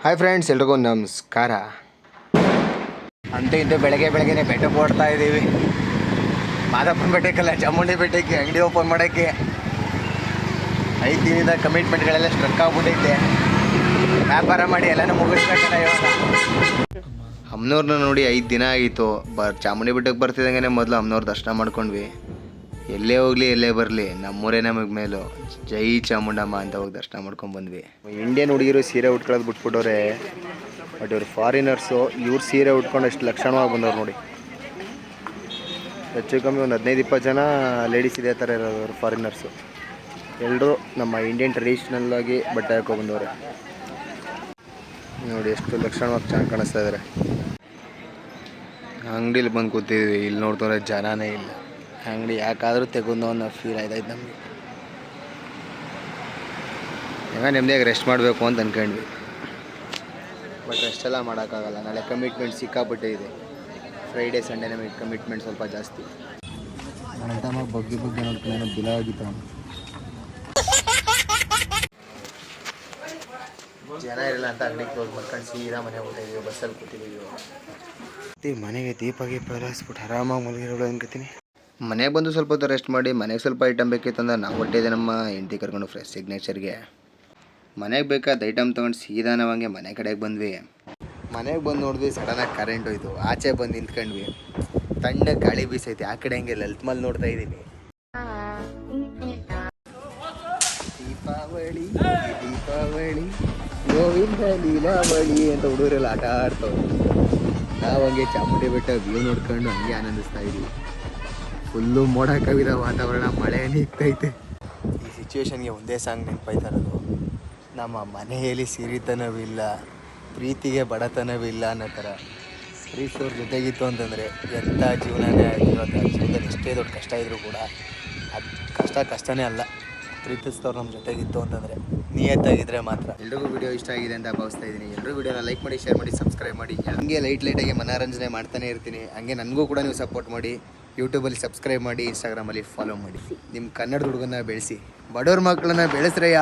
Hi friends, ಎಲ್ರಿಗೂ ನಮಸ್ಕಾರ. ಅಂತೂ ಇಂತೂ ಬೆಳಗ್ಗೆನೇ ಬೆಟ್ಟಕ್ಕೆ ಓಡ್ತಾ ಇದ್ದೀವಿ. ಮಾದಪ್ಪನ ಬೆಟ್ಟಕ್ಕಲ್ಲ, ಚಾಮುಂಡಿ ಬೆಟ್ಟಕ್ಕೆ ಅಂಗಡಿ ಓಪನ್ ಮಾಡೋಕ್ಕೆ 5 ದಿನದ ಕಮಿಟ್ಮೆಂಟ್ಗಳೆಲ್ಲ ಸ್ಟ್ರಕ್ ಆಗ್ಬಿಟ್ಟೈತೆ. ವ್ಯಾಪಾರ ಮಾಡಿ ಎಲ್ಲನೂ ಮುಗಿಸ್ಬೇಕಲ್ಲ ಇವಾಗ. ಅಮ್ಮನವ್ರನ್ನ ನೋಡಿ 5 ದಿನ ಆಗಿತ್ತು. ಚಾಮುಂಡಿ ಬೆಟ್ಟಕ್ಕೆ ಬರ್ತಿದ್ದಂಗೆ ಮೊದಲು ಅಮ್ಮನವ್ರ ದರ್ಶನ ಮಾಡ್ಕೊಂಡ್ವಿ. ಎಲ್ಲೇ ಹೋಗಲಿ ಎಲ್ಲೇ ಬರಲಿ ನಮ್ಮೂರೇ ನಮಗೆ ಮೇಲು. ಜೈ ಚಾಮುಂಡಮ್ಮ ಅಂತ ಹೋಗಿ ದರ್ಶನ ಮಾಡ್ಕೊಂಡು ಬಂದ್ವಿ. ಇಂಡಿಯನ್ ಹುಡುಗಿರು ಸೀರೆ ಉಟ್ಕೊಳ್ಳೋದು ಬಿಟ್ಬಿಟ್ಟವ್ರೆ, ಬಟ್ ಇವ್ರು ಫಾರಿನರ್ಸು. ಇವ್ರು ಸೀರೆ ಉಟ್ಕೊಂಡು ಎಷ್ಟು ಲಕ್ಷಣವಾಗಿ ಬಂದವ್ರು ನೋಡಿ. ಹೆಚ್ಚು ಕಮ್ಮಿ ಒಂದು 15-20 ಜನ ಲೇಡೀಸ್ ಇದೇ ಥರ ಇರೋರು ಫಾರಿನರ್ಸು. ಎಲ್ಲರೂ ನಮ್ಮ ಇಂಡಿಯನ್ ಟ್ರೆಡಿಷ್ನಲ್ ಆಗಿ ಬಟ್ಟೆ ಹಾಕೊ ಬಂದವ್ರೆ ನೋಡಿ. ಎಷ್ಟು ಲಕ್ಷಣವಾಗಿ ಚೆನ್ನಾಗಿ ಕಾಣಿಸ್ತಾ ಇದ್ದಾರೆ. ಅಂಗಡಿಲಿ ಬಂದು ಕೂತಿದ್ವಿ, ಇಲ್ಲಿ ನೋಡ್ತಾರೆ ಜನನೇ ಇಲ್ಲ. ಅಂಗಡಿ ಯಾಕಾದರೂ ತೆಗೊಂಡು ಅನ್ನೋ ಫೀಲ್ ಆಯ್ತಾಯ್ತು ನಮಗೆ. ಹೆಂಗ ನೆಮ್ಮದಿಯಾಗಿ ರೆಸ್ಟ್ ಮಾಡಬೇಕು ಅಂತ ಅಂದ್ಕೊಂಡ್ವಿ, ಬಟ್ ರೆಸ್ಟ್ ಎಲ್ಲ ಮಾಡೋಕ್ಕಾಗಲ್ಲ. ನಾಳೆ ಕಮಿಟ್ಮೆಂಟ್ ಸಿಕ್ಕಾಪಟ್ಟೆ ಇದೆ. ಫ್ರೈಡೇ ಸಂಡೇ ನಮಗೆ ಕಮಿಟ್ಮೆಂಟ್ ಸ್ವಲ್ಪ ಜಾಸ್ತಿ. ತಮ್ಮ ಬಗ್ಗೆ ನೋಡ್ಕೊಂಡು ಬಿಲ ಆಗಿತ್ತು. ಜನ ಇರಲ್ಲ ಅಂತ ಅಂಗಡಿ ಕ್ಲೋಸ್ ಮಾಡ್ಕೊಂಡು ಸೀದಾ ಮನೆಗೆ ಹೋಗ್ತಾಯಿದ್ದೀವಿ. ಬಸ್ಸಲ್ಲಿ ಕೂತಿದ್ದೀವಿ. ಮನೆಗೆ ದೀಪ ಎಲ್ಲ ಹಚ್ಬಿಟ್ಟು ಆರಾಮಾಗಿ ಮಲಗಿರೋಳು ಅನ್ಕೋತೀನಿ. ಮನೆಗೆ ಬಂದು ಸ್ವಲ್ಪ ಹೊತ್ತು ರೆಸ್ಟ್ ಮಾಡಿ, ಮನೆಗೆ ಸ್ವಲ್ಪ ಐಟಮ್ ಬೇಕಿತ್ತಂದ್ರೆ ನಾವು ಹೊಟ್ಟಿದೆ ನಮ್ಮ ಹೆಂಡತಿ ಕರ್ಕೊಂಡು ಫ್ರೆಶ್ ಸಿಗ್ನೇಚರ್ಗೆ. ಮನೆಗೆ ಬೇಕಾದ ಐಟಮ್ ತೊಗೊಂಡು ಸೀದಾ ನಾವಂಗೆ ಮನೆ ಕಡೆಗೆ ಬಂದ್ವಿ. ಮನೆಗೆ ಬಂದು ನೋಡಿದ್ವಿ, ಸಡನ್ನಾಗಿ ಕರೆಂಟ್ ಹೋಯ್ತು. ಆಚೆ ಬಂದು ನಿಂತ್ಕೊಂಡ್ವಿ. ತಣ್ಣ ಗಾಳಿ ಬೀಸೈತಿ. ಆ ಕಡೆ ಹಂಗೆ ಲಲಿತ್ ಮಲ್ ನೋಡ್ತಾ ಇದ್ದೀನಿ. ದೀಪಾವಳಿ ದೀಪಾವಳಿ ಗೋವಿಂದ ಲೀಲಾವಳಿ ಅಂತ ಹುಡುಗರೆಲ್ಲ ಆಟ ಆಡ್ತಾವೆ. ನಾವು ಹಂಗೆ ಚಾಮುಂಡಿ ಬೆಟ್ಟ ವ್ಯೂ ನೋಡ್ಕೊಂಡು ಹಂಗೆ ಆನಂದಿಸ್ತಾ ಇದ್ವಿ. ಫುಲ್ಲು ಮೋಡ ಕವಿದ ವಾತಾವರಣ, ಮಳೆ ನಿಗ್ತೈತೆ. ಈ ಸಿಚುವೇಶನ್ಗೆ ಒಂದೇ ಸಾಂಗ್ ನೆನಪಾಯ್ತಾ ಇರೋದು, ನಮ್ಮ ಮನೆಯಲ್ಲಿ ಸಿರಿತನವಿಲ್ಲ, ಪ್ರೀತಿಗೆ ಬಡತನವಿಲ್ಲ ಅನ್ನೋ ಥರ. ಪ್ರೀತಿಸೋರ ಜೊತೆಗಿತ್ತು ಅಂತಂದರೆ ಎಂಥ ಜೀವನನೇ ಆಗಿರೋದು. ಜೀವನದಲ್ಲಿ ಎಷ್ಟೇ ದೊಡ್ಡ ಕಷ್ಟ ಇದ್ದರೂ ಕೂಡ ಅದು ಕಷ್ಟನೇ ಅಲ್ಲ. ಪ್ರೀತಿಸಿದವ್ರು ನಮ್ಮ ಜೊತೆಗಿತ್ತು ಅಂತಂದರೆ, ನಿಯತ್ತಾಗಿದ್ದರೆ ಮಾತ್ರ. ಎಲ್ರಿಗೂ ವಿಡಿಯೋ ಇಷ್ಟ ಆಗಿದೆ ಅಂತ ಭಾವಿಸ್ತಾ ಇದ್ದೀನಿ. ಎಲ್ಲರೂ ವಿಡಿಯೋನ ಲೈಕ್ ಮಾಡಿ, ಶೇರ್ ಮಾಡಿ, ಸಬ್ಸ್ಕ್ರೈಬ್ ಮಾಡಿ. ಹಂಗೆ ಲೈಟಾಗಿ ಮನೋರಂಜನೆ ಮಾಡ್ತಾನೆ ಇರ್ತೀನಿ. ಹಂಗೆ ನನಗೂ ಕೂಡ ನೀವು ಸಪೋರ್ಟ್ ಮಾಡಿ. ಯೂಟ್ಯೂಬಲ್ಲಿ ಸಬ್ಸ್ಕ್ರೈಬ್ ಮಾಡಿ, ಇನ್ಸ್ಟಾಗ್ರಾಮಲ್ಲಿ ಫಾಲೋ ಮಾಡಿ. ನಿಮ್ಮ ಕನ್ನಡದ ಹುಡುಗನ ಬೆಳೆಸಿ, ಬಡವ್ರ ಮಕ್ಕಳನ್ನ ಬೆಳೆಸ್ರಯ್ಯ.